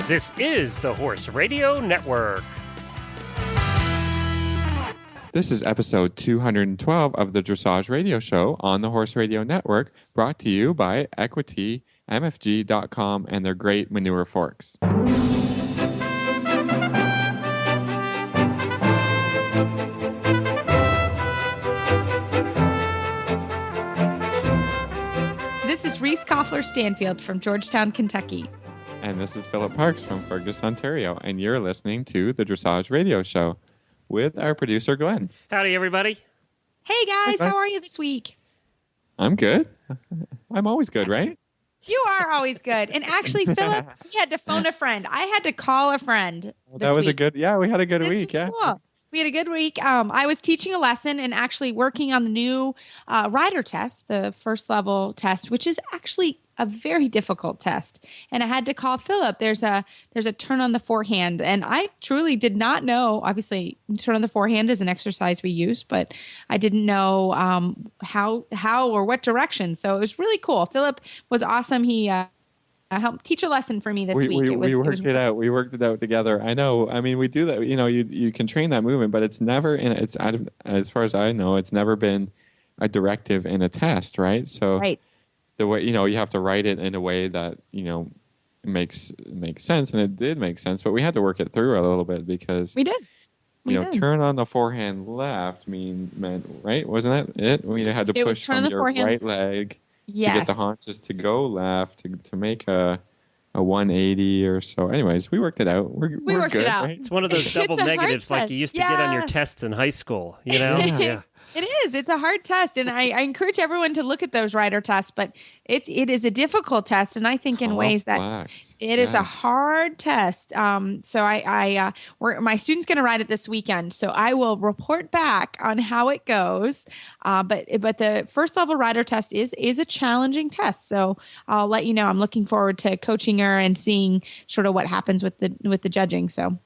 This is the Horse Radio Network. This is episode 212 of the Dressage Radio Show on the Horse Radio Network, brought to you by Equity, MFG.com, and their great manure forks. This is Reese Koffler-Stanfield from Georgetown, Kentucky. And this is Philip Parks from Fergus, Ontario, and you're listening to the Dressage Radio Show with our producer, Glenn. Howdy, everybody. Hey, guys. How are you this week? I'm good. I'm always good, right? You are always good. And actually, Philip, we had to phone a friend. I had to call a friend That was week. we had a good This week. was Yeah. cool. We had a good week. I was teaching a lesson and actually working on the new rider test, the first level test, which is actually a very difficult test. And I had to call Philip. There's a turn on the forehand, and I truly did not know. Obviously, turn on the forehand is an exercise we use, but I didn't know how or what direction. So it was really cool. Philip was awesome. He helped teach a lesson for me this week. We worked it out. We worked it out together. I know. I mean, we do that. You know, you can train that movement, but it's never as far as I know, it's never been a directive in a test, right? So right. The way, you have to write it in a way that, makes sense, and it did make sense, but we had to work it through a little bit because We did. turn on the forehand left meant right, wasn't that it? We had to push turn on from the your forehand. right leg Yes. to get the haunches to go left to make a 180 or so. Anyways, we worked it out. We're worked good, it out. right? It's one of those double It's a hard negatives like test. you used to get on your Yeah. tests in high school, Yeah. It is. It's a hard test, and I encourage everyone to look at those rider tests. But it is a difficult test, and I think in ways that Complex. it is a hard test. So my student's going to ride it this weekend, so I will report back on how it goes. But the first level rider test is a challenging test, so I'll let you know. I'm looking forward to coaching her and seeing sort of what happens with the judging. So.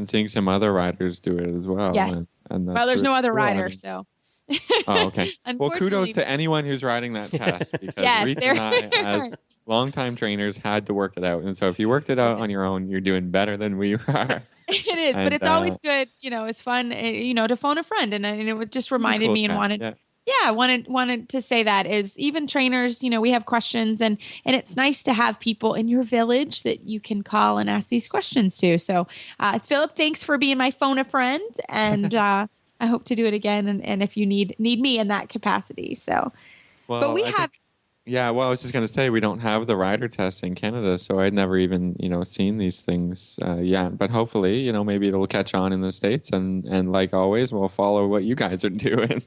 Seeing some other riders do it as well. Yes. And Well, there's no other cool. I rider, mean- so. Oh, okay. Well, kudos Unfortunately- to anyone who's riding that test because Yes, Reese and I, as longtime trainers, had to work it out. And so if you worked it out on your own, you're doing better than we are. It is, but And, it's always good. It's fun, to phone a friend, and it just reminded cool me and chat, wanted. yeah. Wanted to say that is even trainers, we have questions and it's nice to have people in your village that you can call and ask these questions to. So, Philip, thanks for being my phone a friend, and I hope to do it again. And if you need me in that capacity, so. Well, But we I have. think- yeah, well, I was just going to say we don't have the rider test in Canada, so I'd never even, seen these things yet. But hopefully, maybe it'll catch on in the States, and like always, we'll follow what you guys are doing.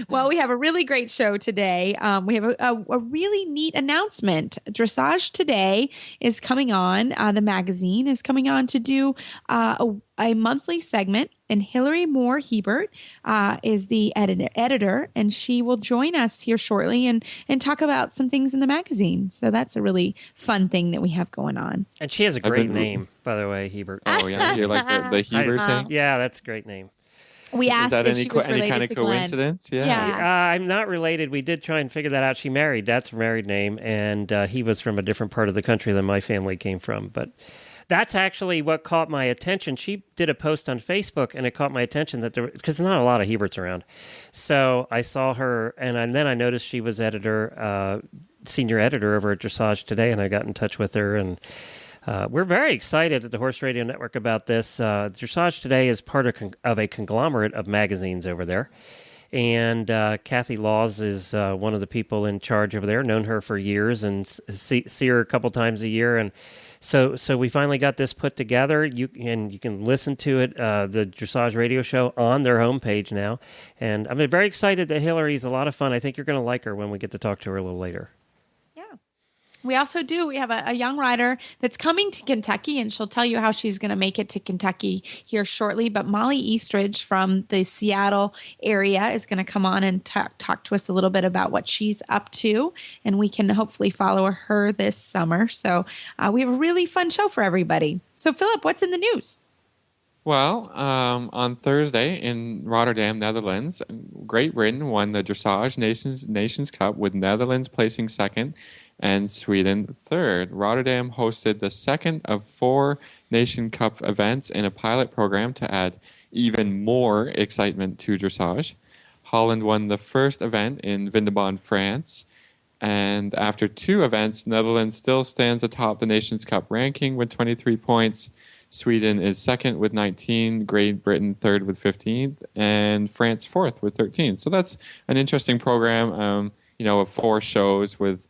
Well, we have a really great show today. We have a really neat announcement. Dressage Today is coming on. The magazine is coming on to do a monthly segment, and Hillary Moore Hebert is the editor, and she will join us here shortly and talk about some things in the magazine. So that's a really fun thing that we have going on. And she has a great name, by the way, Hebert. Oh, yeah, you're like the Hebert thing? Yeah, that's a great name. We Is asked that if she was any related kind of to Glenn. coincidence? Yeah. I'm not related. We did try and figure that out. She married. That's her married name, and he was from a different part of the country than my family came from. But that's actually what caught my attention. She did a post on Facebook, and it caught my attention that because there's not a lot of Heberts around. So I saw her, and then I noticed she was senior editor over at Dressage Today, and I got in touch with her, and we're very excited at the Horse Radio Network about this. Dressage Today is part of a conglomerate of magazines over there. And Kathy Laws is one of the people in charge over there. Known her for years and see her a couple times a year. And so we finally got this put together. You can listen to it, the Dressage Radio Show, on their homepage now. And I'm very excited that Hillary's a lot of fun. I think you're going to like her when we get to talk to her a little later. We also do. We have a young rider that's coming to Kentucky, and she'll tell you how she's going to make it to Kentucky here shortly. But Molly Eastridge from the Seattle area is going to come on and talk to us a little bit about what she's up to, and we can hopefully follow her this summer. So we have a really fun show for everybody. So, Philip, what's in the news? Well, on Thursday in Rotterdam, Netherlands, Great Britain won the Dressage Nations Cup, with Netherlands placing second and Sweden third. Rotterdam hosted the second of 4 Nation Cup events in a pilot program to add even more excitement to dressage. Holland won the first event in Vindebon, France. And after 2 events, Netherlands still stands atop the Nations Cup ranking with 23 points. Sweden is second with 19, Great Britain third with 15, and France fourth with 13. So that's an interesting program, of 4 shows with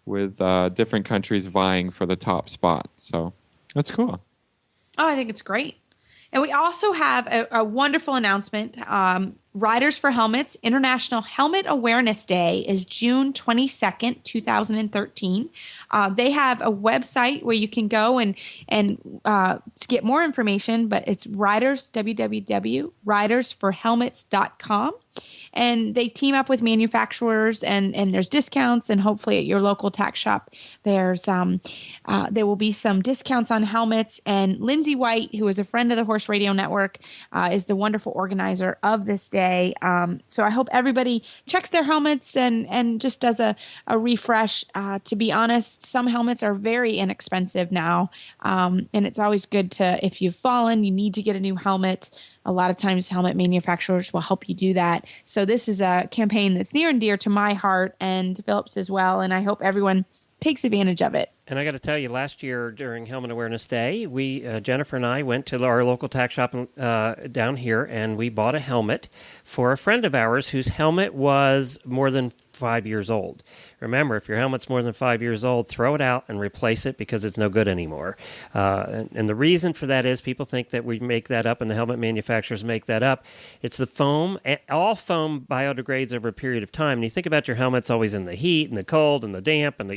different countries vying for the top spot. So that's cool. Oh, I think it's great. And we also have a wonderful announcement. Riders for Helmets International Helmet Awareness Day is June 22nd, 2013. They have a website where you can go and get more information, but it's www.ridersforhelmets.com. And they team up with manufacturers, and there's discounts, and hopefully at your local tack shop there will be some discounts on helmets. And Lindsay White, who is a friend of the Horse Radio Network, is the wonderful organizer of this day. So I hope everybody checks their helmets and just does a refresh. To be honest, some helmets are very inexpensive now, and it's always good to, if you've fallen, you need to get a new helmet. A lot of times helmet manufacturers will help you do that. So this is a campaign that's near and dear to my heart and Philip's as well. And I hope everyone takes advantage of it. And I got to tell you, last year during Helmet Awareness Day, Jennifer and I went to our local tack shop down here, and we bought a helmet for a friend of ours whose helmet was more than 5 years old. Remember, if your helmet's more than 5 years old, throw it out and replace it because it's no good anymore. And the reason for that is people think that we make that up and the helmet manufacturers make that up. It's the foam. All foam biodegrades over a period of time. And you think about your helmet's always in the heat and the cold and the damp and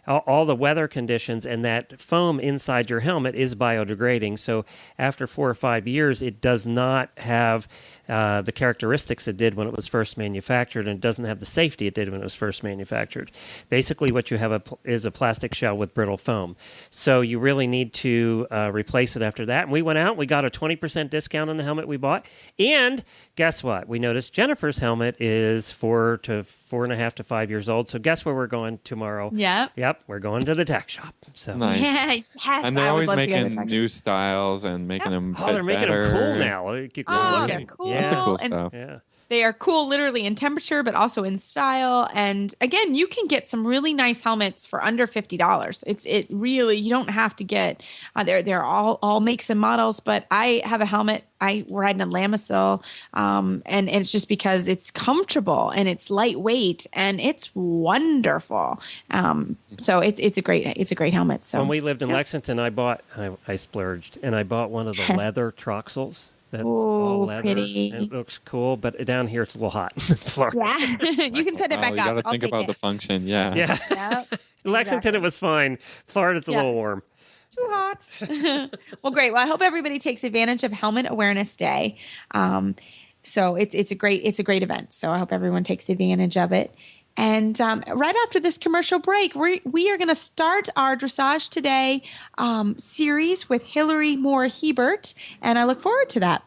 all the weather conditions, and that foam inside your helmet is biodegrading. So after 4 or 5 years, it does not have the characteristics it did when it was first manufactured, and it doesn't have the safety it did when it was first manufactured. Basically, what you have is a plastic shell with brittle foam. So you really need to replace it after that. And we went out, we got a 20% discount on the helmet we bought. And guess what? We noticed Jennifer's helmet is 4 to 4.5 to 5 years old. So guess where we're going tomorrow? Yep, we're going to the tack shop. So nice. Yeah, yes. And they're always making new styles and making them fit they're making better. them cool now. They're cool. Yeah. That's a cool And stuff. Yeah. they are cool literally in temperature, but also in style. And again, you can get some really nice helmets for under $50. It really, you don't have to get, they're all makes and models, but I have a helmet. I ride in a Lamisil, and it's just because it's comfortable and it's lightweight and it's wonderful. So it's a great helmet. So When we lived in Lexington, I splurged, and I bought one of the leather Troxels. That's all leather. Pretty. And it looks cool, but down here it's a little hot in Florida. Yeah, you can send it back you up. got to I'll think take about it. the function. Yeah. Yeah. Yep, In Lexington, exactly. it was fine. Florida's a little warm. Too hot. Well, great. Well, I hope everybody takes advantage of Helmet Awareness Day. So it's a great event. So I hope everyone takes advantage of it. And right after this commercial break, we are going to start our Dressage Today series with Hillary Moore Hebert, and I look forward to that.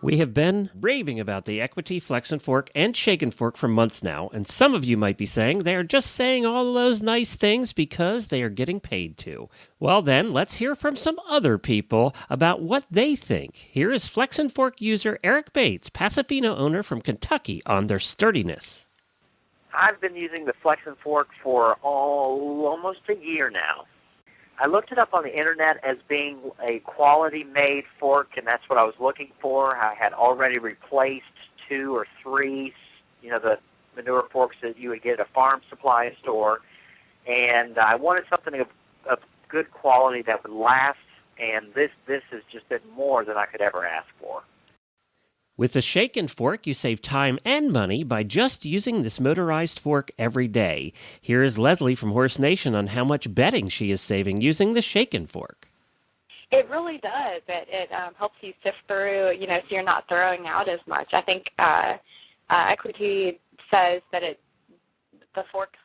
We have been raving about the Equity Flex and Fork and Shake and Fork for months now, and some of you might be saying they are just saying all those nice things because they are getting paid to. Well then, let's hear from some other people about what they think. Here is Flex and Fork user Eric Bates, Pasofino owner from Kentucky, on their sturdiness. I've been using the Flex and Fork for almost a year now. I looked it up on the internet as being a quality-made fork, and that's what I was looking for. I had already replaced 2 or 3, the manure forks that you would get at a farm supply store, and I wanted something of good quality that would last, and this has just been more than I could ever ask for. With the Shake and Fork, you save time and money by just using this motorized fork every day. Here is Leslie from Horse Nation on how much bedding she is saving using the Shake and Fork. It really does. It helps you sift through, so you're not throwing out as much. I think Equity says that the forks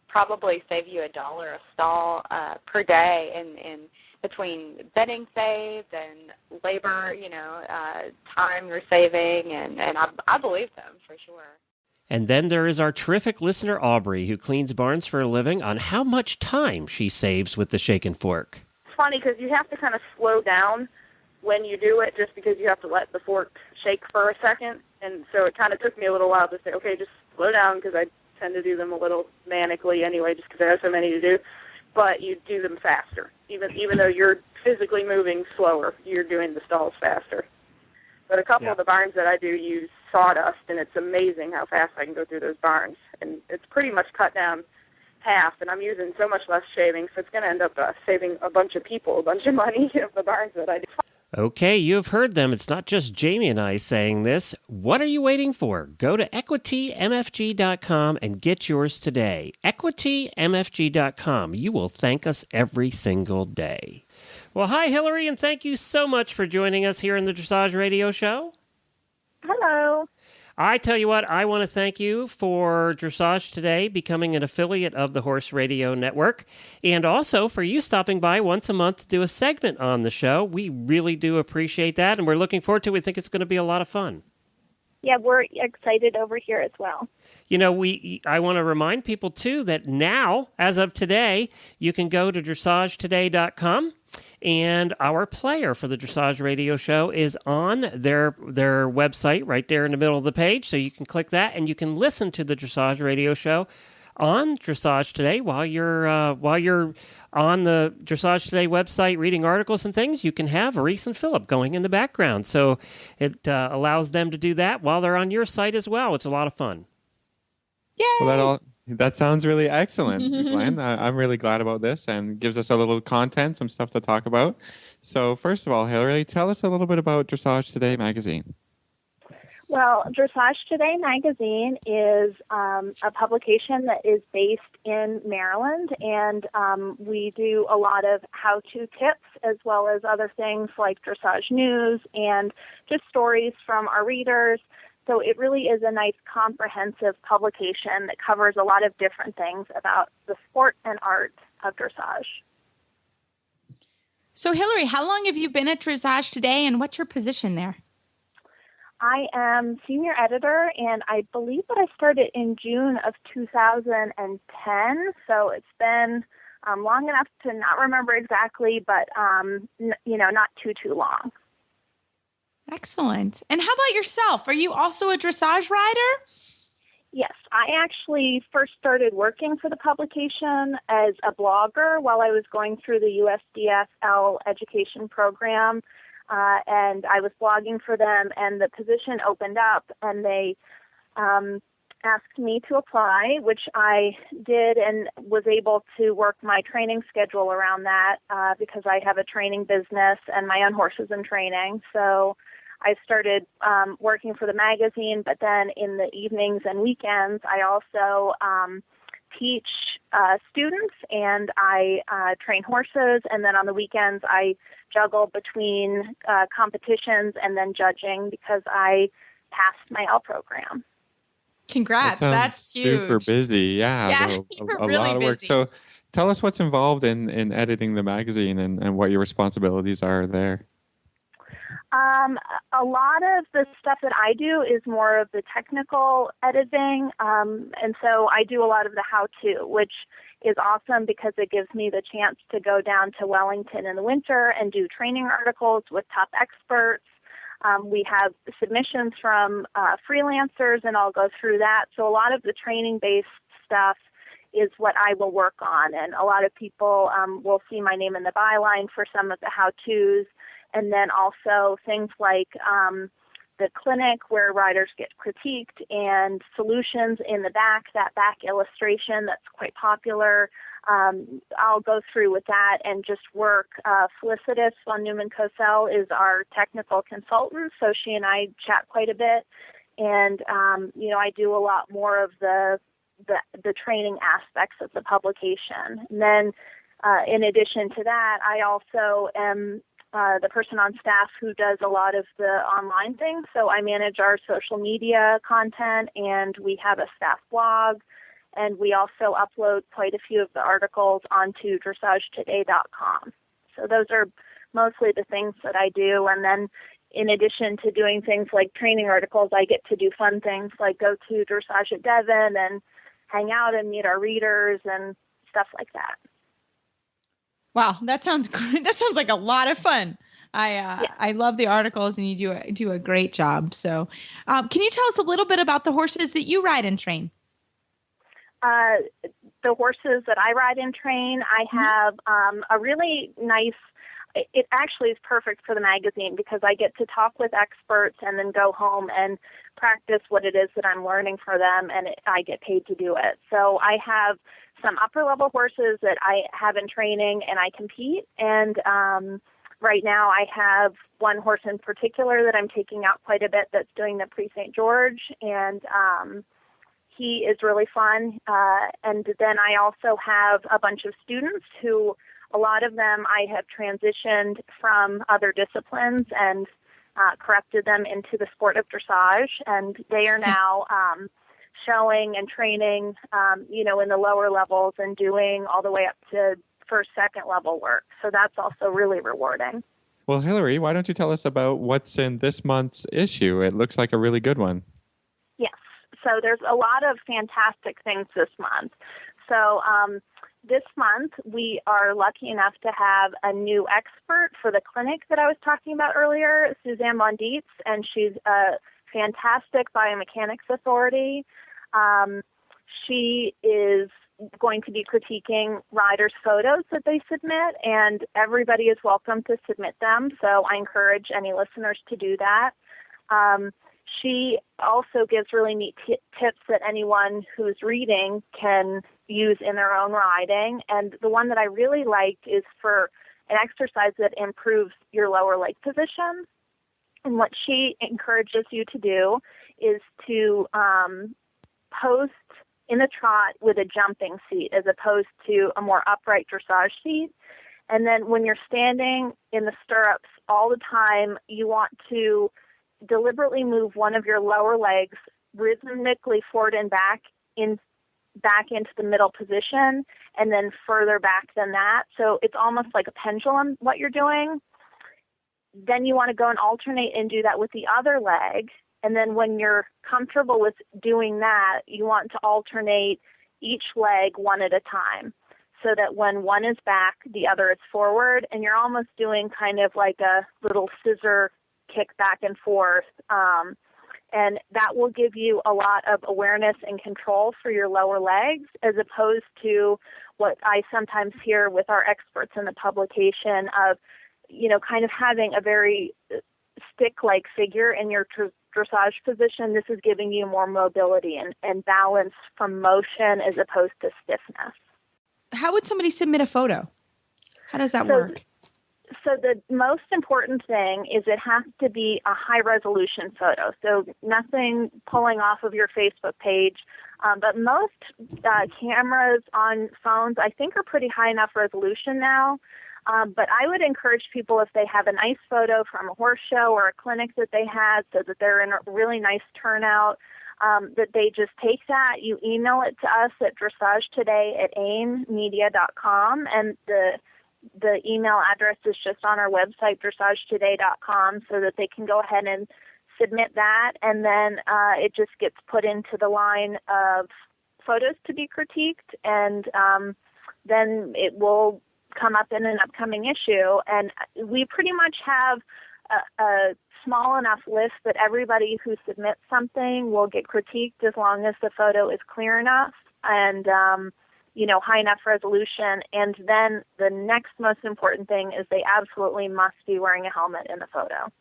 probably save you $1 a stall per day, and between bedding saved and labor, time you're saving, and I believe them for sure. And then there is our terrific listener, Aubrey, who cleans barns for a living, on how much time she saves with the shake and fork. It's funny because you have to kind of slow down when you do it, just because you have to let the fork shake for a second. And so it kind of took me a little while to say, okay, just slow down, because I tend to do them a little manically anyway, just because I have so many to do. But you do them faster. Even though you're physically moving slower, you're doing the stalls faster. But a couple of the barns that I do use sawdust, and it's amazing how fast I can go through those barns. And it's pretty much cut down half, and I'm using so much less shaving, so it's going to end up saving a bunch of people a bunch of money of the barns that I do. Okay, you have heard them. It's not just Jamie and I saying this. What are you waiting for? Go to equitymfg.com and get yours today. equitymfg.com. You will thank us every single day. Well, hi, Hillary, and thank you so much for joining us here in the Dressage Radio Show. Hello. I tell you what, I want to thank you for Dressage Today becoming an affiliate of the Horse Radio Network, and also for you stopping by once a month to do a segment on the show. We really do appreciate that, and we're looking forward to it. We think it's going to be a lot of fun. Yeah, we're excited over here as well. You know, I want to remind people, too, that now, as of today, you can go to dressagetoday.com. And our player for the Dressage Radio Show is on their website right there in the middle of the page. So you can click that and you can listen to the Dressage Radio Show on Dressage Today while you're on the Dressage Today website reading articles and things. You can have Reese and Philip going in the background. So it allows them to do that while they're on your site as well. It's a lot of fun. Yay! Well, that sounds really excellent, Glenn. I'm really glad about this, and gives us a little content, some stuff to talk about. So first of all, Hillary, tell us a little bit about Dressage Today magazine. Well, Dressage Today magazine is a publication that is based in Maryland, and we do a lot of how-to tips as well as other things like dressage news and just stories from our readers. So it really is a nice comprehensive publication that covers a lot of different things about the sport and art of dressage. So Hillary, how long have you been at Dressage Today, and what's your position there? I am senior editor, and I believe that I started in June of 2010. So it's been long enough to not remember exactly, but not too long. Excellent. And how about yourself? Are you also a dressage rider? Yes, I actually first started working for the publication as a blogger while I was going through the USDFL education program, and I was blogging for them, and the position opened up, and they asked me to apply, which I did and was able to work my training schedule around that because I have a training business and my own horses in training. So I started working for the magazine, but then in the evenings and weekends, I also teach students, and I train horses, and then on the weekends, I juggle between competitions and then judging because I passed my L program. Congrats. That's huge. Super busy. Yeah, you're a really lot of work. busy. So tell us what's involved in editing the magazine and what your responsibilities are there. A lot of the stuff that I do is more of the technical editing, and so I do a lot of the how-to, which is awesome because it gives me the chance to go down to Wellington in the winter and do training articles with top experts. We have submissions from freelancers, and I'll go through that. So a lot of the training-based stuff is what I will work on, and a lot of people will see my name in the byline for some of the how-tos. And then also things like the clinic where riders get critiqued and solutions in the back, that back illustration that's quite popular. I'll go through with that and just work. Felicitas von Neumann-Cosell is our technical consultant, so she and I chat quite a bit. And, I do a lot more of the training aspects of the publication. And then in addition to that, I also am the person on staff who does a lot of the online things. So I manage our social media content, and we have a staff blog, and we also upload quite a few of the articles onto dressagetoday.com. So those are mostly the things that I do. And then in addition to doing things like training articles, I get to do fun things like go to Dressage at Devon and hang out and meet our readers and stuff like that. Wow, that sounds great. That sounds like a lot of fun. I love the articles, and you do a great job. So, can you tell us a little bit about the horses that you ride and train? The horses that I ride and train, I have a really nice. It actually is perfect for the magazine because I get to talk with experts and then go home and practice what it is that I'm learning for them, and I get paid to do it. So I have some upper-level horses that I have in training, and I compete. And right now I have one horse in particular that I'm taking out quite a bit that's doing the Prix St. George, and he is really fun. And then I also have a bunch of students who, a lot of them I have transitioned from other disciplines and corrected them into the sport of dressage, and they are now showing and training, in the lower levels and doing all the way up to first, second level work. So that's also really rewarding. Well, Hillary, why don't you tell us about what's in this month's issue? It looks like a really good one. Yes. So there's a lot of fantastic things this month. So this month we are lucky enough to have a new expert for the clinic that I was talking about earlier, Suzanne Bondietz, and she's a fantastic biomechanics authority. She is going to be critiquing riders' photos that they submit, and everybody is welcome to submit them. So I encourage any listeners to do that. She also gives really neat tips that anyone who's reading can use in their own riding. And the one that I really liked is for an exercise that improves your lower leg position. And what she encourages you to do is to post in a trot with a jumping seat as opposed to a more upright dressage seat. And then when you're standing in the stirrups all the time, you want to deliberately move one of your lower legs rhythmically forward and back into the middle position, and then further back than that. So it's almost like a pendulum, what you're doing. Then you want to go and alternate and do that with the other leg. And then when you're comfortable with doing that, you want to alternate each leg one at a time so that when one is back, the other is forward. And you're almost doing kind of like a little scissor kick back and forth. And that will give you a lot of awareness and control for your lower legs, as opposed to what I sometimes hear with our experts in the publication of, kind of having a very stick-like figure in your dressage position. This is giving you more mobility and balance from motion as opposed to stiffness. How would somebody submit a photo? How does that work? So the most important thing is it has to be a high-resolution photo, so nothing pulling off of your Facebook page. But most cameras on phones, I think, are pretty high enough resolution now. But I would encourage people, if they have a nice photo from a horse show or a clinic that they had, so that they're in a really nice turnout, that they just take that. You email it to us at dressagetoday@aimmedia.com, and the email address is just on our website, dressagetoday.com, so that they can go ahead and submit that, and then it just gets put into the line of photos to be critiqued, and then it will come up in an upcoming issue. And we pretty much have a small enough list that everybody who submits something will get critiqued as long as the photo is clear enough and high enough resolution. And then the next most important thing is they absolutely must be wearing a helmet in the photo.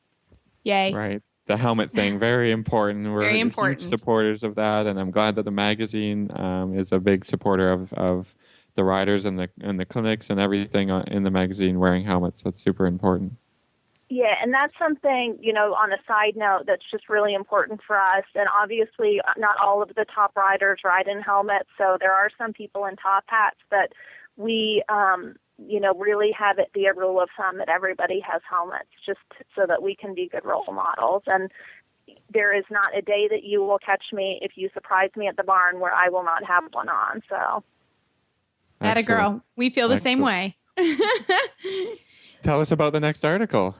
Yay. Right. The helmet thing, very important. We're Very important. huge supporters of that, and I'm glad that the magazine is a big supporter of the riders and the clinics and everything in the magazine wearing helmets. That's super important. Yeah, and that's something, on a side note, that's just really important for us. And obviously, not all of the top riders ride in helmets, so there are some people in top hats, but we, really have it be a rule of thumb that everybody has helmets, just so that we can be good role models. And there is not a day that you will catch me, if you surprise me at the barn, where I will not have one on. So, Atta girl. We feel the same way. Tell us about the next article.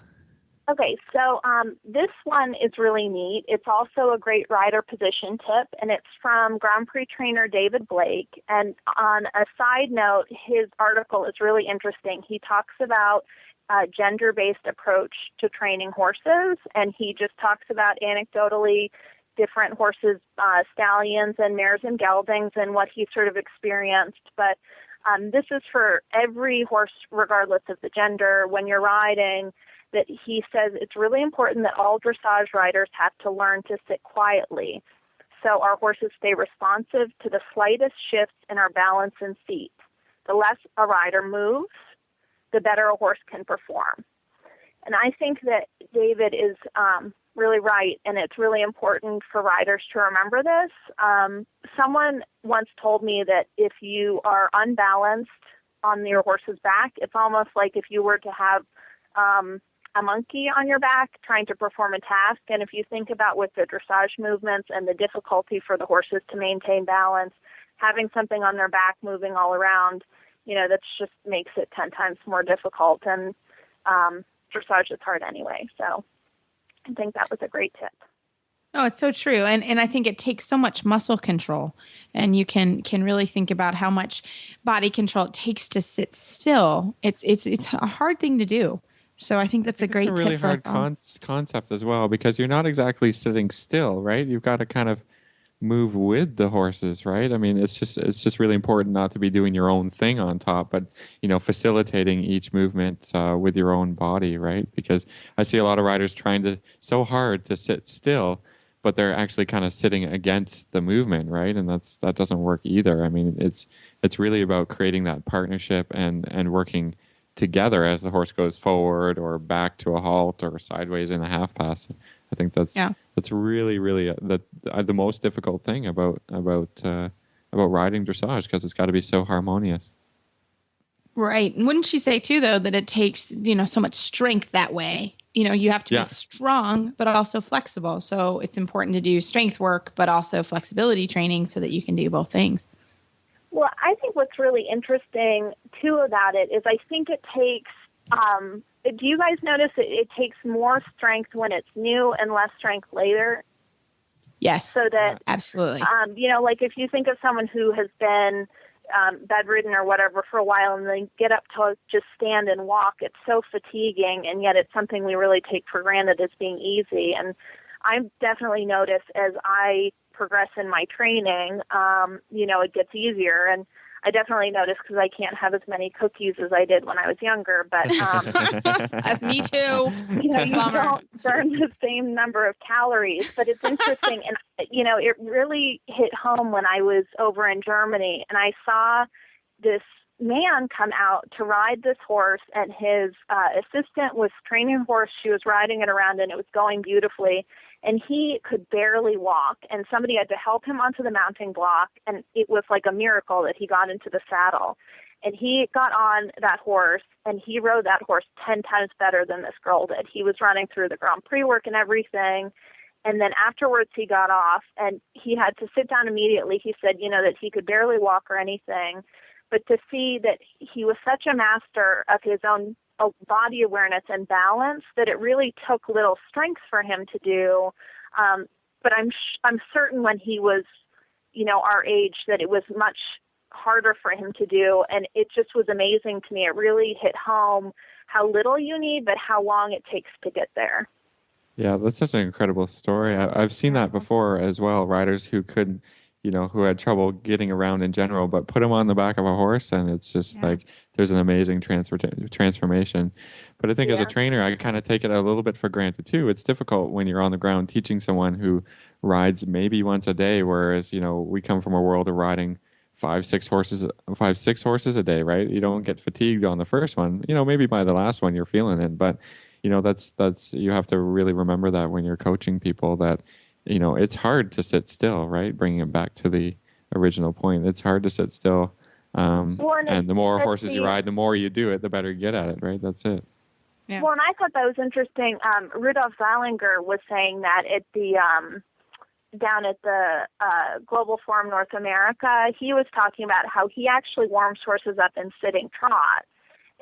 Okay, so this one is really neat. It's also a great rider position tip, and it's from Grand Prix trainer David Blake. And on a side note, his article is really interesting. He talks about a gender-based approach to training horses, and he just talks about anecdotally different horses, stallions and mares and geldings, and what he sort of experienced. But this is for every horse, regardless of the gender. When you're riding, that he says it's really important that all dressage riders have to learn to sit quietly so our horses stay responsive to the slightest shifts in our balance and seat. The less a rider moves, the better a horse can perform. And I think that David is really right, and it's really important for riders to remember this. Someone once told me that if you are unbalanced on your horse's back, it's almost like if you were to have a monkey on your back trying to perform a task. And if you think about with the dressage movements and the difficulty for the horses to maintain balance, having something on their back moving all around, that just makes it 10 times more difficult. And dressage is hard anyway. So I think that was a great tip. Oh, it's so true. And I think it takes so much muscle control, and you can really think about how much body control it takes to sit still. It's a hard thing to do. So I think that's a great tip. It's a really hard concept as well, because you're not exactly sitting still, right? You've got to kind of move with the horses, right? I mean, it's just really important not to be doing your own thing on top, but facilitating each movement with your own body, right? Because I see a lot of riders trying so hard to sit still, but they're actually kind of sitting against the movement, right? And that doesn't work either. I mean, it's really about creating that partnership and working together as the horse goes forward or back to a halt or sideways in a half pass. I think that's really, really the most difficult thing about riding dressage, because it's got to be so harmonious. Right. And wouldn't you say too, though, that it takes, so much strength that way? You have to be strong, but also flexible. So it's important to do strength work, but also flexibility training so that you can do both things. Well, I think what's really interesting, too, about it is I think it takes, do you guys notice it takes more strength when it's new and less strength later? Yes, so that absolutely. Like if you think of someone who has been bedridden or whatever for a while and they get up to just stand and walk, it's so fatiguing, and yet it's something we really take for granted as being easy. And I definitely notice as I progress in my training, it gets easier. And I definitely notice because I can't have as many cookies as I did when I was younger. But that's me too. You don't burn the same number of calories. But it's interesting, and it really hit home when I was over in Germany, and I saw this man come out to ride this horse, and his assistant was training the horse. She was riding it around, and it was going beautifully. And he could barely walk, and somebody had to help him onto the mounting block, and it was like a miracle that he got into the saddle. And he got on that horse, and he rode that horse 10 times better than this girl did. He was running through the Grand Prix work and everything, and then afterwards he got off, and he had to sit down immediately. He said, that he could barely walk or anything, but to see that he was such a master of his own body awareness and balance that it really took little strength for him to do. But I'm certain when he was, our age, that it was much harder for him to do. And it just was amazing to me. It really hit home how little you need, but how long it takes to get there. Yeah, that's such an incredible story. I've seen that before as well. Riders who couldn't, who had trouble getting around in general, but put them on the back of a horse, and it's just like there's an amazing transformation. But I think as a trainer, I kind of take it a little bit for granted too. It's difficult when you're on the ground teaching someone who rides maybe once a day, whereas we come from a world of riding 5-6 horses a day, right? You don't get fatigued on the first one. Maybe by the last one you're feeling it, but that's you have to really remember that when you're coaching people that. It's hard to sit still, right? Bringing it back to the original point. It's hard to sit still. And the more horses you ride, the more you do it, the better you get at it, right? That's it. Yeah. Well, and I thought that was interesting. Rudolf Zeilinger was saying that at the down at the Global Forum North America, he was talking about how he actually warms horses up in sitting trot.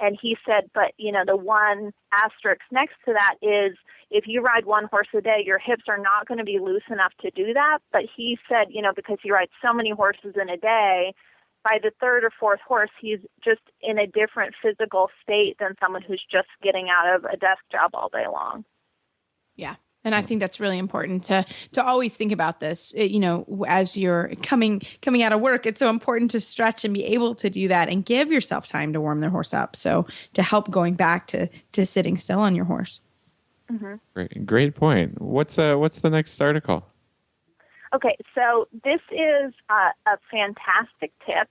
And he said, but, the one asterisk next to that is if you ride one horse a day, your hips are not going to be loose enough to do that. But he said, because he rides so many horses in a day, by the third or fourth horse, he's just in a different physical state than someone who's just getting out of a desk job all day long. Yeah. And I think that's really important to always think about this, as you're coming out of work. It's so important to stretch and be able to do that and give yourself time to warm the horse up. So to help going back to sitting still on your horse. Mm-hmm. Great point. What's the next article? Okay, so this is a fantastic tip.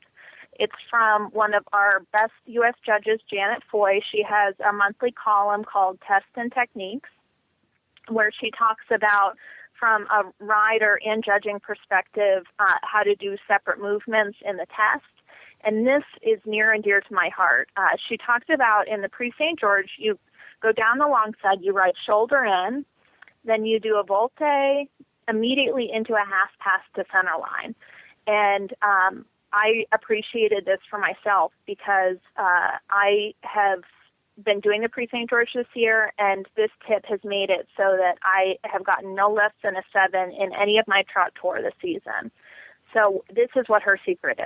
It's from one of our best U.S. judges, Janet Foy. She has a monthly column called Tests and Techniques, where she talks about, from a rider and judging perspective, how to do separate movements in the test. And this is near and dear to my heart. She talked about in the Prix St. George, you go down the long side, you ride shoulder in, then you do a volte immediately into a half pass to center line. And I appreciated this for myself because I have been doing the Prix St. George this year, and this tip has made it so that I have gotten no less than a 7 in any of my trot tour this season. So this is what her secret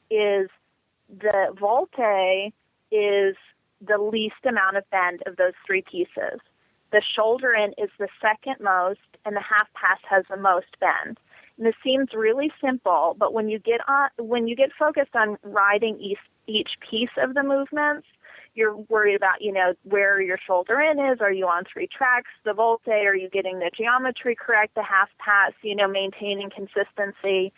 is the volte is the least amount of bend of those three pieces. The shoulder in is the second most, and the half pass has the most bend. And this seems really simple, but when you get focused on riding each piece of the movements, you're worried about, where your shoulder in is. Are you on 3 tracks? The volte, are you getting the geometry correct? The half pass, maintaining consistency.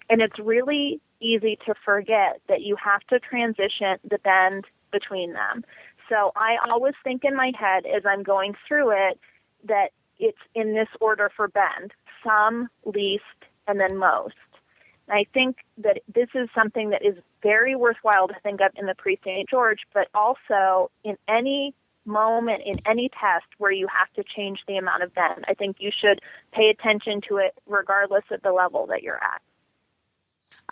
And it's really easy to forget that you have to transition the bend between them. So I always think in my head as I'm going through it that it's in this order for bend: some, least, and then most. And I think that this is something that is very worthwhile to think of in the Prix St. George, but also in any moment, in any test where you have to change the amount of bend. I think you should pay attention to it regardless of the level that you're at.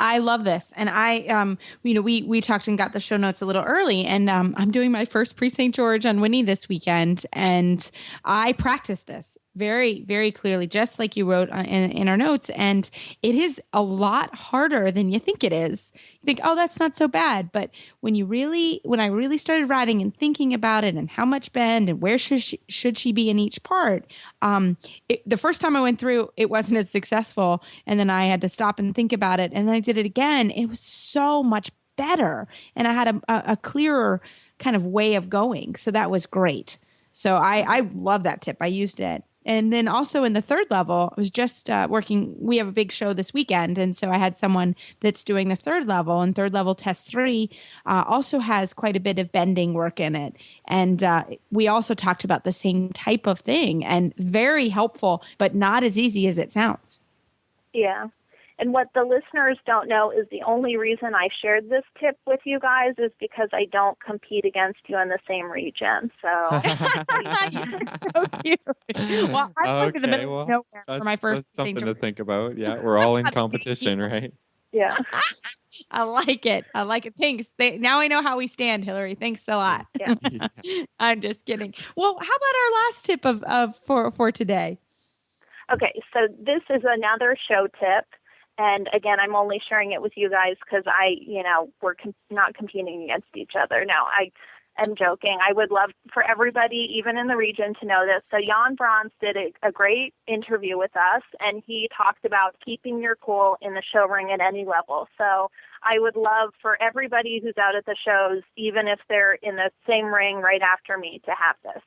I love this. And we talked and got the show notes a little early, and I'm doing my first Prix St. George on Winnie this weekend. And I practiced this very, very clearly, just like you wrote in our notes. And it is a lot harder than you think it is. You think, oh, that's not so bad. But when I really started riding and thinking about it and how much bend and where should she be in each part, the first time I went through, it wasn't as successful. And then I had to stop and think about it. And then I did it again. It was so much better. And I had a clearer kind of way of going. So that was great. So I love that tip. I used it. And then also in the third level, I was just working. We have a big show this weekend. And so I had someone that's doing the third level, and third level test 3 also has quite a bit of bending work in it. And we also talked about the same type of thing, and very helpful, but not as easy as it sounds. Yeah. And what the listeners don't know is the only reason I shared this tip with you guys is because I don't compete against you in the same region. So, so cute. Well, I'm like in the middle of nowhere for my first. That's something to think about. Yeah, we're all in competition, right? Yeah. I like it. Thanks. Now I know how we stand, Hillary. Thanks a lot. Yeah. I'm just kidding. Well, how about our last tip for today? Okay, so this is another show tip. And again, I'm only sharing it with you guys because we're not competing against each other. No, I am joking. I would love for everybody, even in the region, to know this. So Jan Brons did a great interview with us, and he talked about keeping your cool in the show ring at any level. So I would love for everybody who's out at the shows, even if they're in the same ring right after me, to have this.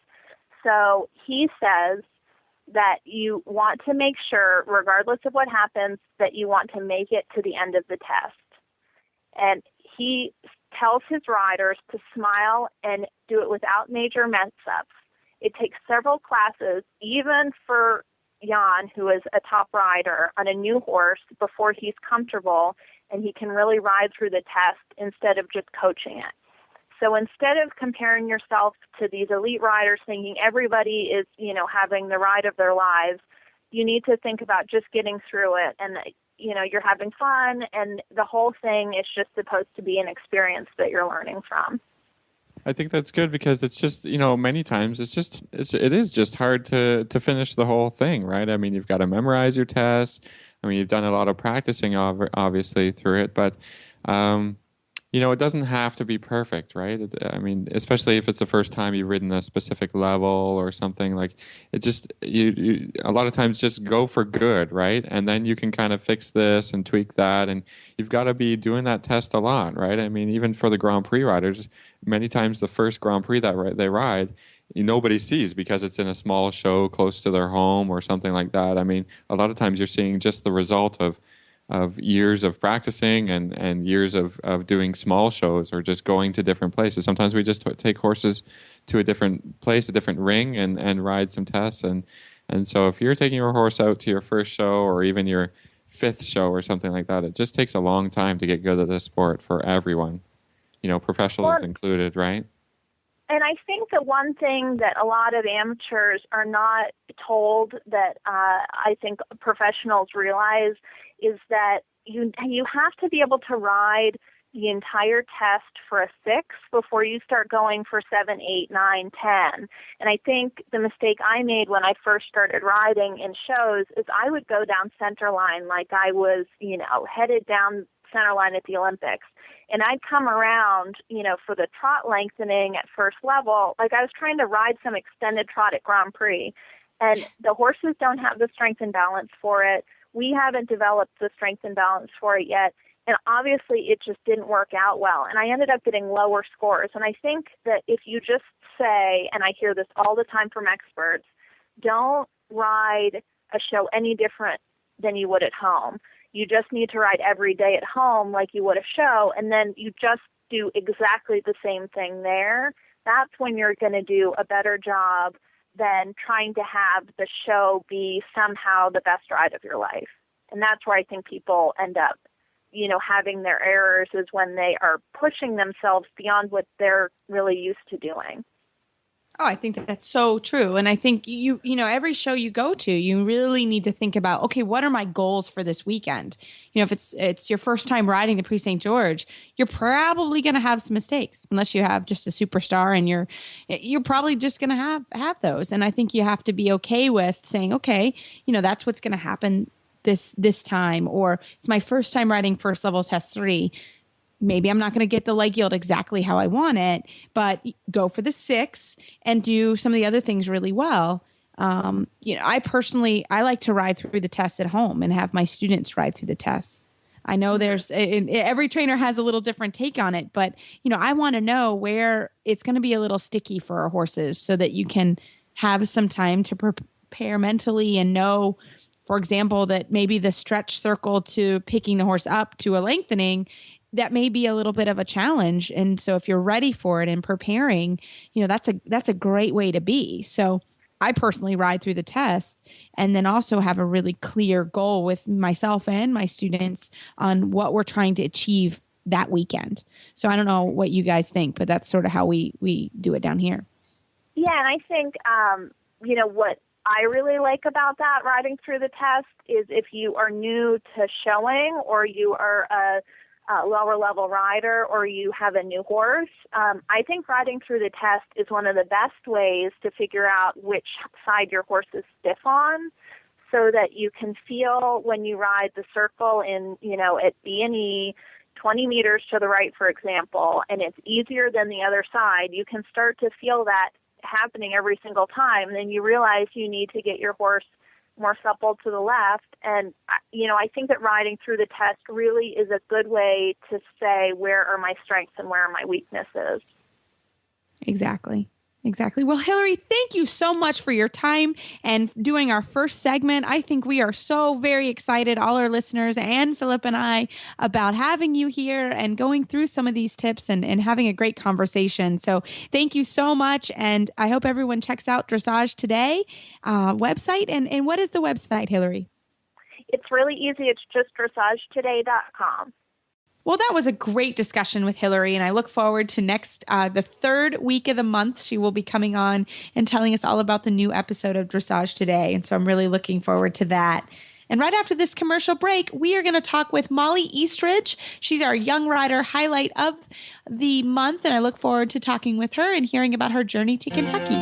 So he says that you want to make sure, regardless of what happens, that you want to make it to the end of the test. And he tells his riders to smile and do it without major mess-ups. It takes several classes, even for Jan, who is a top rider, on a new horse before he's comfortable and he can really ride through the test instead of just coaching it. So instead of comparing yourself to these elite riders thinking everybody is, having the ride of their lives, you need to think about just getting through it. And, you're having fun, and the whole thing is just supposed to be an experience that you're learning from. I think that's good because it's just, many times it is just hard to finish the whole thing, right? I mean, you've got to memorize your tests. I mean, you've done a lot of practicing obviously through it, but it doesn't have to be perfect, right? I mean, especially if it's the first time you've ridden a specific level or something, like it just you a lot of times just go for good, right? And then you can kind of fix this and tweak that, and you've got to be doing that test a lot, right? I mean, even for the Grand Prix riders, many times the first Grand Prix that they ride, nobody sees because it's in a small show close to their home or something like that. I mean, a lot of times you're seeing just the result of years of practicing and years of doing small shows or just going to different places. Sometimes we just take horses to a different place, a different ring, and ride some tests. And so if you're taking your horse out to your first show or even your fifth show or something like that, it just takes a long time to get good at this sport for everyone, professionals included, right? And I think the one thing that a lot of amateurs are not told that I think professionals realize is that you have to be able to ride the entire test for a 6 before you start going for 7, 8, 9, 10. And I think the mistake I made when I first started riding in shows is I would go down center line like I was, headed down center line at the Olympics. And I'd come around, for the trot lengthening at first level, like I was trying to ride some extended trot at Grand Prix. And the horses don't have the strength and balance for it. We haven't developed the strength and balance for it yet. And obviously it just didn't work out well. And I ended up getting lower scores. And I think that if you just say, and I hear this all the time from experts, don't ride a show any different than you would at home. You just need to ride every day at home like you would a show, and then you just do exactly the same thing there. That's when you're going to do a better job than trying to have the show be somehow the best ride of your life. And that's where I think people end up, having their errors is when they are pushing themselves beyond what they're really used to doing. Oh, I think that's so true. And I think every show you go to, you really need to think about, okay, what are my goals for this weekend? If it's your first time riding the Prix St. George, you're probably going to have some mistakes unless you have just a superstar, and you're probably just going to have those. And I think you have to be okay with saying, okay, that's what's going to happen this time, or it's my first time riding first level test 3. Maybe I'm not going to get the leg yield exactly how I want it, but go for the 6 and do some of the other things really well. I like to ride through the tests at home and have my students ride through the tests. I know every trainer has a little different take on it, but I want to know where it's going to be a little sticky for our horses so that you can have some time to prepare mentally and know, for example, that maybe the stretch circle to picking the horse up to a lengthening, that may be a little bit of a challenge. And so if you're ready for it and preparing, that's a great way to be. So I personally ride through the test and then also have a really clear goal with myself and my students on what we're trying to achieve that weekend. So I don't know what you guys think, but that's sort of how we do it down here. Yeah. And I think, what I really like about that riding through the test is if you are new to showing or you are a lower level rider or you have a new horse, I think riding through the test is one of the best ways to figure out which side your horse is stiff on, so that you can feel when you ride the circle in, at B&E 20 meters to the right, for example, and it's easier than the other side. You can start to feel that happening every single time, and then you realize you need to get your horse more supple to the left. And, I think that riding through the test really is a good way to say, where are my strengths and where are my weaknesses? Exactly. Well, Hillary, thank you so much for your time and doing our first segment. I think we are so very excited, all our listeners and Philip and I, about having you here and going through some of these tips and having a great conversation. So thank you so much. And I hope everyone checks out Dressage Today website. And what is the website, Hillary? It's really easy. It's just dressagetoday.com. Well, that was a great discussion with Hillary, and I look forward to the third week of the month. She will be coming on and telling us all about the new episode of Dressage Today, and so I'm really looking forward to that. And right after this commercial break, we are going to talk with Molly Eastridge. She's our Young Rider highlight of the month, and I look forward to talking with her and hearing about her journey to Kentucky.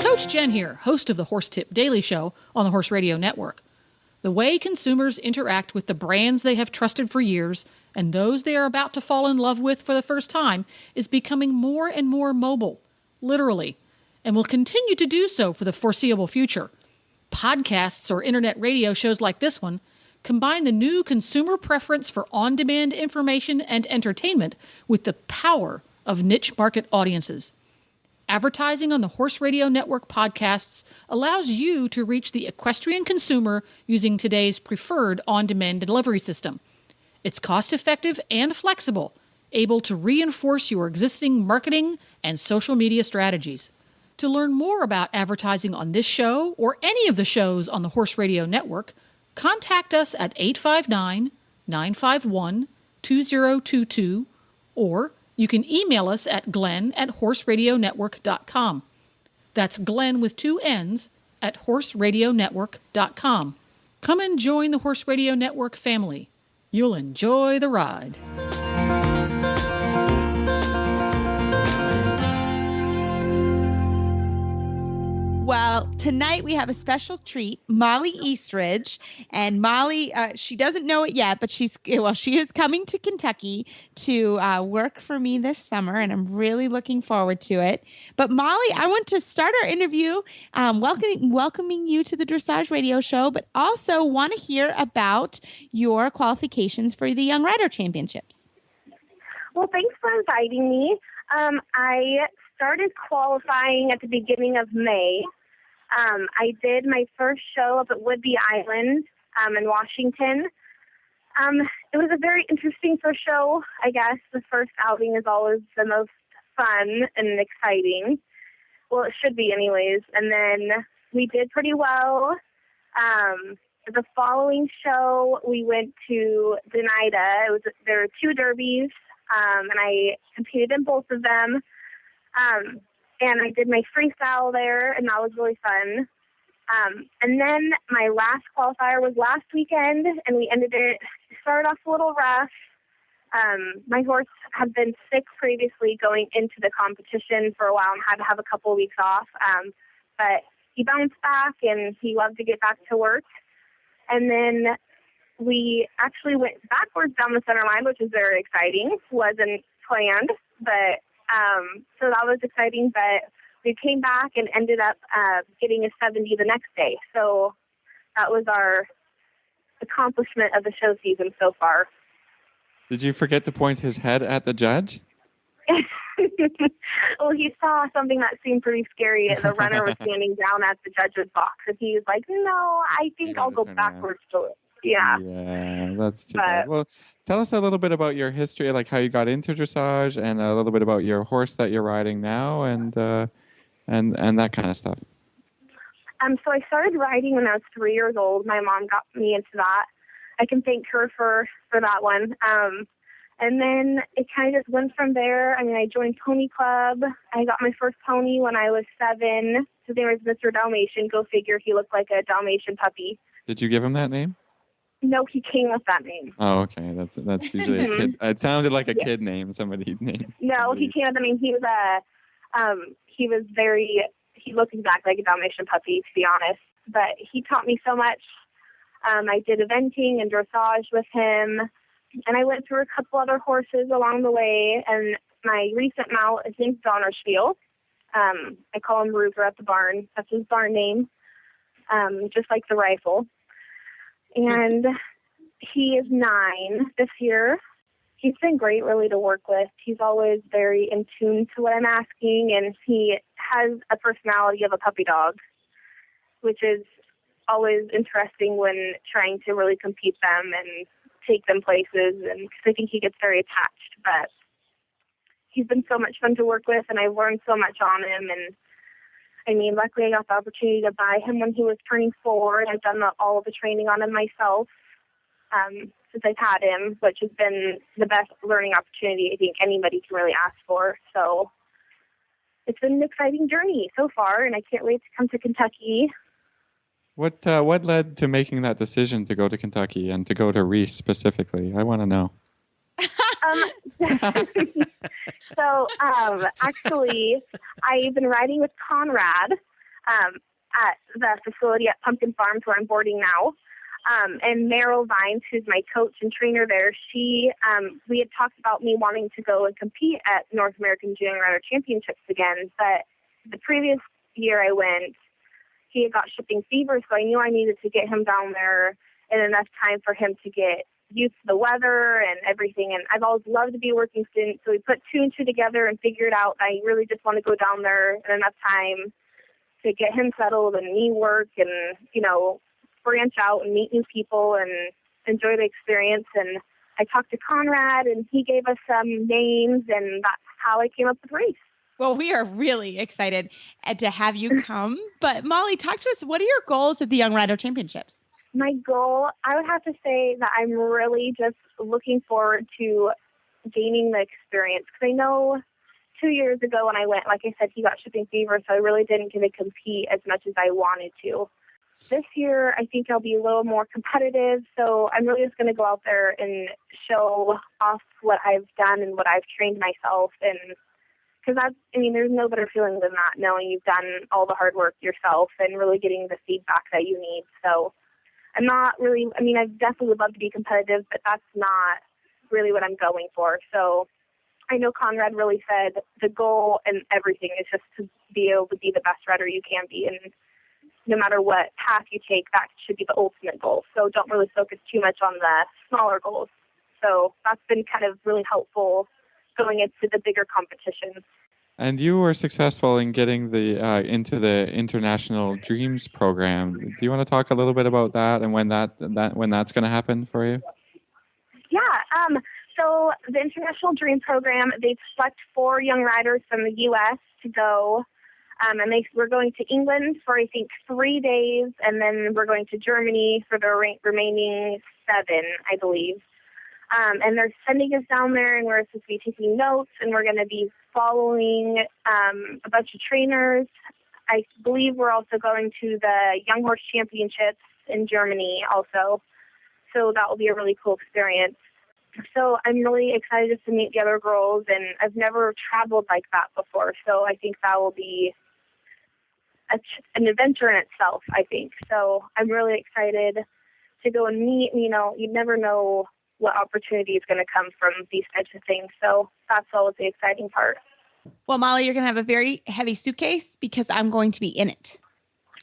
Coach Jen here, host of the Horse Tip Daily Show on the Horse Radio Network. The way consumers interact with the brands they have trusted for years and those they are about to fall in love with for the first time is becoming more and more mobile, literally, and will continue to do so for the foreseeable future. Podcasts or internet radio shows like this one combine the new consumer preference for on-demand information and entertainment with the power of niche market audiences. Advertising on the Horse Radio Network podcasts allows you to reach the equestrian consumer using today's preferred on-demand delivery system. It's cost-effective and flexible, able to reinforce your existing marketing and social media strategies. To learn more about advertising on this show or any of the shows on the Horse Radio Network, contact us at 859-951-2022 or you can email us at glenn@horseradionetwork.com. That's Glenn with 2 N's at horseradionetwork.com. Come and join the Horse Radio Network family. You'll enjoy the ride. Well, tonight we have a special treat, Molly Eastridge. And Molly, she doesn't know it yet, but she is coming to Kentucky to work for me this summer, and I'm really looking forward to it. But Molly, I want to start our interview welcoming you to the Dressage Radio Show, but also want to hear about your qualifications for the Young Rider Championships. Well, thanks for inviting me. I started qualifying at the beginning of May. I did my first show up at Whidbey Island in Washington. It was a very interesting first show, I guess. The first outing is always the most fun and exciting. Well, it should be anyways. And then we did pretty well. The following show, we went to Denida. There were 2 derbies, and I competed in both of them. And I did my freestyle there, and that was really fun. And then my last qualifier was last weekend, and we started off a little rough. My horse had been sick previously going into the competition for a while and had to have a couple of weeks off. But he bounced back, and he loved to get back to work. And then we actually went backwards down the center line, which is very exciting. Wasn't planned, but so that was exciting, but we came back and ended up getting a 70 the next day. So that was our accomplishment of the show season so far. Did you forget to point his head at the judge? Well, he saw something that seemed pretty scary. The runner was standing down at the judge's box, and he was like, no, I think I'll go backwards to it. Yeah. Yeah, that's too bad. Well, tell us a little bit about your history, like how you got into dressage, and a little bit about your horse that you're riding now, and that kind of stuff. So I started riding when I was 3 years old. My mom got me into that. I can thank her for that one. And then it kind of went from there. I mean, I joined Pony Club. I got my first pony when I was 7. His name was Mr. Dalmatian. Go figure, he looked like a Dalmatian puppy. Did you give him that name? No, he came with that name. Oh, okay. That's usually a kid. It sounded like a kid name. Somebody named. No, he came with. I mean, he looked exactly like a Dalmatian puppy, to be honest. But he taught me so much. I did eventing and dressage with him, and I went through a couple other horses along the way. And my recent mount is named Donnerspiel. I call him Ruger at the barn. That's his barn name, just like the rifle. And he is 9 this year. He's been great, really, to work with. He's always very in tune to what I'm asking, and he has a personality of a puppy dog, which is always interesting when trying to really compete them and take them places, and because I think he gets very attached. But he's been so much fun to work with, and I've learned so much on him, and I mean, luckily I got the opportunity to buy him when he was turning 4. I've done all of the training on him myself. So since I've had him, which has been the best learning opportunity I think anybody can really ask for. So it's been an exciting journey so far, and I can't wait to come to Kentucky. What led to making that decision to go to Kentucky and to go to Reese specifically? I want to know. Actually, I've been riding with Conrad at the facility at Pumpkin Farms where I'm boarding now. And Meryl Vines, who's my coach and trainer there, we had talked about me wanting to go and compete at North American Junior Rider Championships again. But the previous year I went, he had got shipping fever, so I knew I needed to get him down there in enough time for him to get used to the weather and everything. And I've always loved to be a working student, so we put two and two together and figured out I really just want to go down there in enough time to get him settled and me work and, branch out and meet new people and enjoy the experience. And I talked to Conrad, and he gave us some names, and that's how I came up with Reese. Well, we are really excited to have you come. But Molly, talk to us. What are your goals at the Young Rider Championships? My goal, I would have to say that I'm really just looking forward to gaining the experience. Because I know 2 years ago when I went, like I said, he got shipping fever, so I really didn't get to compete as much as I wanted to. This year, I think I'll be a little more competitive, so I'm really just going to go out there and show off what I've done and what I've trained myself. And because there's no better feeling than that, knowing you've done all the hard work yourself and really getting the feedback that you need. So I'm not really, I definitely would love to be competitive, but that's not really what I'm going for. So I know Conrad really said the goal and everything is just to be able to be the best rider you can be. And no matter what path you take, that should be the ultimate goal. So don't really focus too much on the smaller goals. So that's been kind of really helpful going into the bigger competitions. And you were successful in getting into the International Dreams program. Do you want to talk a little bit about that and when that's going to happen for you? Yeah. So the International Dream program, they select 4 young riders from the U.S. to go. And we're going to England for, I think, 3 days, and then we're going to Germany for the remaining 7, I believe. And they're sending us down there, and we're supposed to be taking notes, and we're going to be following a bunch of trainers. I believe we're also going to the Young Horse Championships in Germany also. So that will be a really cool experience. So I'm really excited just to meet the other girls, and I've never traveled like that before. So I think that will be an adventure in itself, I think. So I'm really excited to go and meet. You never know what opportunity is going to come from these types of things. So that's always the exciting part. Well, Molly, you're going to have a very heavy suitcase because I'm going to be in it.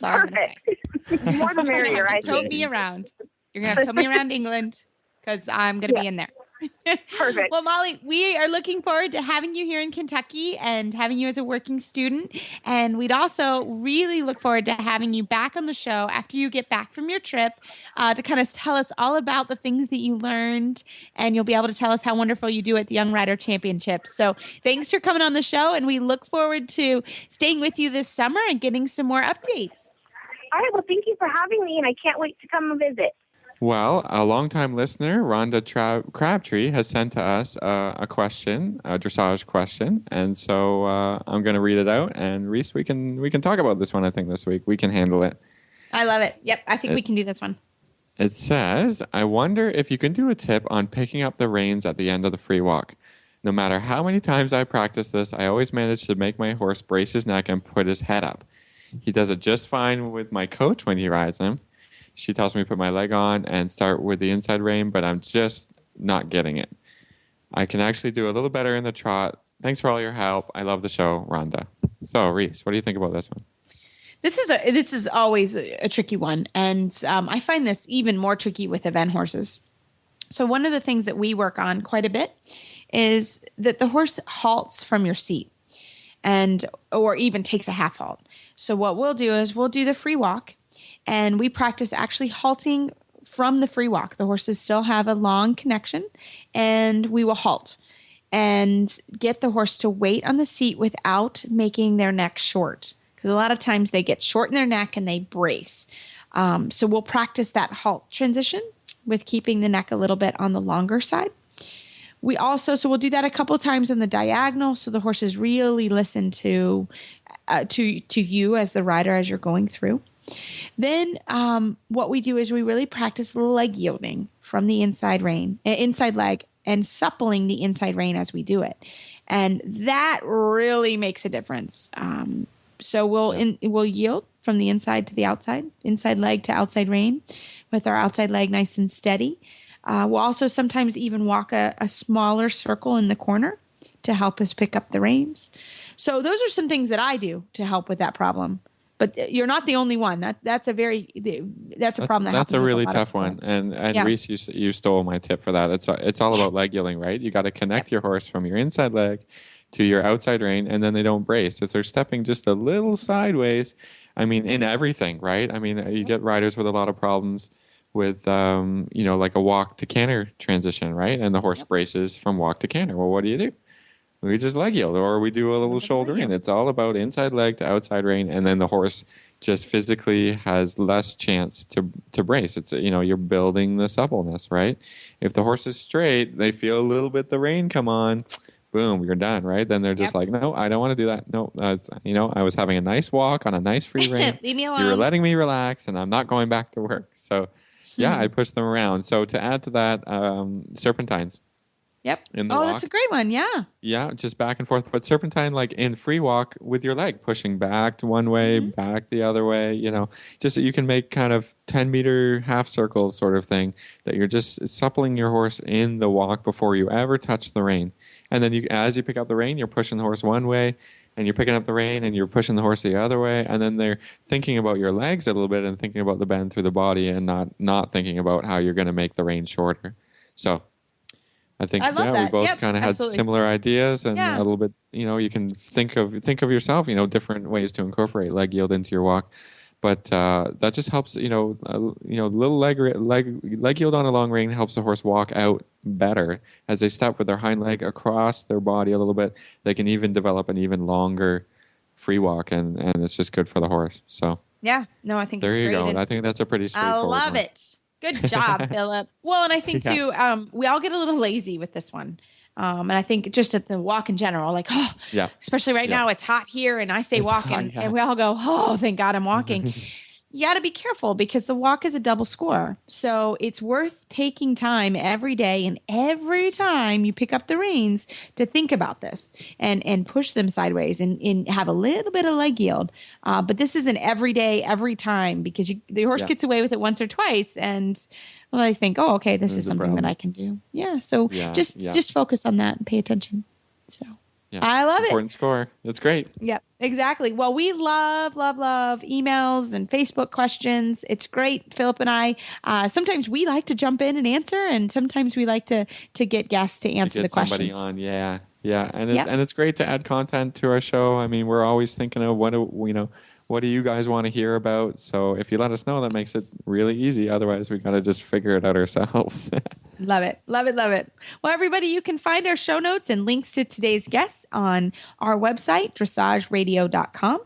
That's all I'm going to say. More the merrier, I think. Tote me around. You're going to have to tote me around England because I'm going to be in there. Perfect. Well, Molly, we are looking forward to having you here in Kentucky and having you as a working student. And we'd also really look forward to having you back on the show after you get back from your trip to kind of tell us all about the things that you learned. And you'll be able to tell us how wonderful you do at the Young Rider Championships. So thanks for coming on the show. And we look forward to staying with you this summer and getting some more updates. All right. Well, thank you for having me. And I can't wait to come and visit. Well, a longtime listener, Rhonda Crabtree, has sent to us a question, a dressage question, and so I'm going to read it out. And Reese, we can talk about this one. I think this week we can handle it. I love it. Yep, I think we can do this one. It says, "I wonder if you can do a tip on picking up the reins at the end of the free walk. No matter how many times I practice this, I always manage to make my horse brace his neck and put his head up. He does it just fine with my coach when he rides him. She tells me to put my leg on and start with the inside rein, but I'm just not getting it. I can actually do a little better in the trot. Thanks for all your help. I love the show, Rhonda." So, Reese, what do you think about this one? This is always a tricky one, and I find this even more tricky with event horses. So one of the things that we work on quite a bit is that the horse halts from your seat, or even takes a half halt. So what we'll do is we'll do the free walk. And we practice actually halting from the free walk. The horses still have a long connection, and we will halt and get the horse to wait on the seat without making their neck short. Because a lot of times they get short in their neck and they brace. So we'll practice that halt transition with keeping the neck a little bit on the longer side. We also, so we'll do that a couple times on the diagonal, so the horses really listen to you as the rider as you're going through. Then what we do is we really practice leg yielding from the inside leg, and suppling the inside rein as we do it. And that really makes a difference. So we'll yield from the inside to the outside, inside leg to outside rein, with our outside leg nice and steady. We'll also sometimes even walk a smaller circle in the corner to help us pick up the reins. So those are some things that I do to help with that problem. But you're not the only one. That's a problem. That's a really tough one. And yeah. Reese, you stole my tip for that. It's all about leg yielding, right? You got to connect your horse from your inside leg to your outside rein, and then they don't brace. If they're stepping just a little sideways, I mean, in everything, right? I mean, you get riders with a lot of problems with, like a walk to canter transition, right? And the horse braces from walk to canter. Well, what do? We just leg yield, or we do a little shoulder in. It's all about inside leg to outside rein, and then the horse just physically has less chance to brace. It's, you're building the suppleness, right? If the horse is straight, they feel a little bit the rein come on, boom, you're done, right? Then they're just like, no, I don't want to do that. No, I was having a nice walk on a nice free rein. Leave me alone. You were letting me relax, and I'm not going back to work. So, yeah, I push them around. So to add to that, serpentines. Yep. That's a great one. Yeah. Yeah, just back and forth. But serpentine, like in free walk with your leg, pushing back to one way, back the other way, just so you can make kind of 10-meter half circles sort of thing, that you're just suppling your horse in the walk before you ever touch the rein. And then as you pick up the rein, you're pushing the horse one way, and you're picking up the rein, and you're pushing the horse the other way. And then they're thinking about your legs a little bit and thinking about the bend through the body, and not thinking about how you're going to make the rein shorter. So I think we both kind of had similar ideas, and a little bit, you can think of yourself, different ways to incorporate leg yield into your walk. But that just helps, little leg yield on a long rein helps the horse walk out better. As they step with their hind leg across their body a little bit, they can even develop an even longer free walk, and it's just good for the horse. So yeah, no, I think there it's you great. go. I think that's a pretty straightforward one. I love it. Good job, Philip. Well, and I think too, we all get a little lazy with this one. And I think just at the walk in general, especially right now, it's hot here, and I say walk, and we all go, oh, thank God I'm walking. You got to be careful, because the walk is a double score. So it's worth taking time every day, and every time you pick up the reins, to think about this and push them sideways and have a little bit of leg yield. But this is an every day, every time, because the horse gets away with it once or twice, and I think, oh, okay, this is something that I can do. Yeah. So just focus on that and pay attention. So. Yeah, I love it. Important score. That's great. Yep, exactly. Well, we love emails and Facebook questions. It's great. Philip and I, sometimes we like to jump in and answer, and sometimes we like to get guests to answer the questions. Somebody on, yeah. And it's great to add content to our show. I mean, we're always thinking of what do you guys want to hear about? So if you let us know, that makes it really easy. Otherwise, we got to just figure it out ourselves. Love it. Love it. Love it. Well, everybody, you can find our show notes and links to today's guests on our website, dressageradio.com.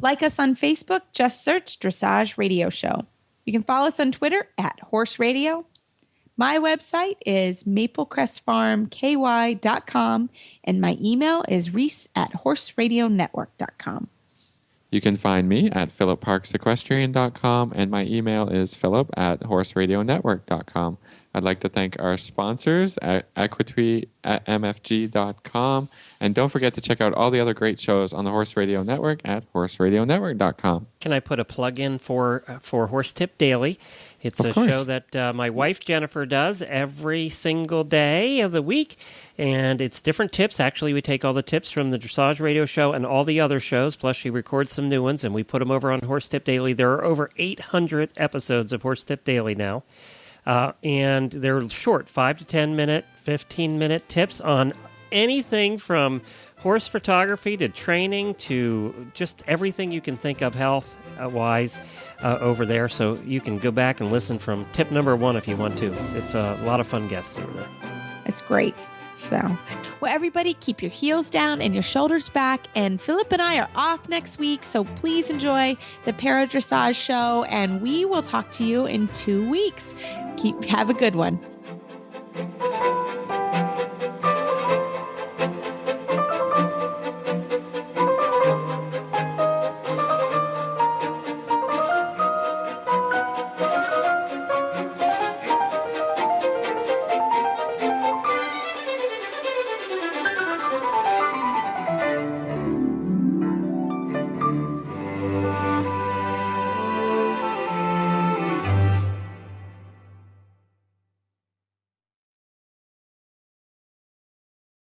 Like us on Facebook, just search Dressage Radio Show. You can follow us on Twitter at Horse Radio. My website is maplecrestfarmky.com, and my email is reese@horseradionetwork.com. You can find me at philipparksequestrian.com, and my email is philip@horseradionetwork.com. I'd like to thank our sponsors at Equity at mfg.com. And don't forget to check out all the other great shows on the Horse Radio Network at horseradionetwork.com. Can I put a plug in for Horse Tip Daily? It's a show that my wife Jennifer does every single day of the week, and it's different tips. Actually, we take all the tips from the Dressage Radio Show and all the other shows, plus she records some new ones, and we put them over on Horse Tip Daily. There are over 800 episodes of Horse Tip Daily now, and they're short, 5 to 10 minute, 15-minute tips on anything from horse photography to training to just everything you can think of health-wise over there. So you can go back and listen from tip number 1 if you want to. It's a lot of fun guests over there. It's great. So, well, everybody, keep your heels down and your shoulders back. And Philip and I are off next week. So please enjoy the Para Dressage show. And we will talk to you in 2 weeks. Have a good one.